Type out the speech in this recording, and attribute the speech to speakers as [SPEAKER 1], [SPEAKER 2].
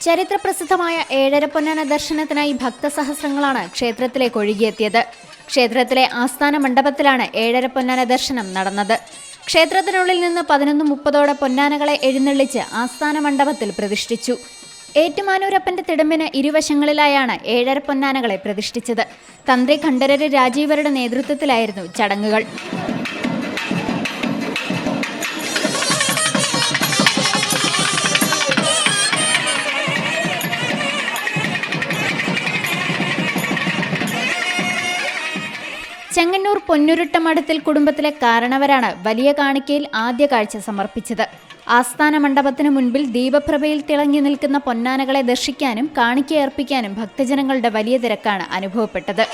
[SPEAKER 1] ചരിത്രപ്രസിദ്ധമായ ഏഴര പൊന്നാന ദർശനത്തിനായി ഭക്തസഹസ്രങ്ങളാണ് ക്ഷേത്രത്തിലേക്ക് ഒഴുകിയെത്തിയത്. ക്ഷേത്രത്തിലെ ആസ്ഥാന മണ്ഡപത്തിലാണ് ഏഴര പൊന്നാന ദർശനം നടന്നത്. ക്ഷേത്രത്തിനുള്ളിൽ നിന്ന് 11:30 പൊന്നാനകളെ എഴുന്നള്ളിച്ച് ആസ്ഥാന മണ്ഡപത്തിൽ പ്രതിഷ്ഠിച്ചു. ഏറ്റുമാനൂരപ്പന്റെ തിടമ്പിന് ഇരുവശങ്ങളിലായാണ് ഏഴര പൊന്നാനകളെ പ്രതിഷ്ഠിച്ചത്. തന്ത്രി ഖണ്ഡരര് രാജീവരുടെ നേതൃത്വത്തിലായിരുന്നു ചടങ്ങുകൾ. ചെങ്ങന്നൂർ പൊന്നുരുട്ടമഠത്തിൽ കുടുംബത്തിലെ കാരണവരാണ് വലിയ കാണിക്കയിൽ ആദ്യ കാഴ്ച സമർപ്പിച്ചത്. ആസ്ഥാന മണ്ഡപത്തിനു മുൻപിൽ ദീപപ്രഭയിൽ തിളങ്ങി നിൽക്കുന്ന പൊന്നാനകളെ ദർശിക്കാനും കാണിക്കയർപ്പിക്കാനും ഭക്തജനങ്ങളുടെ വലിയ തിരക്കാണ് അനുഭവപ്പെട്ടത്.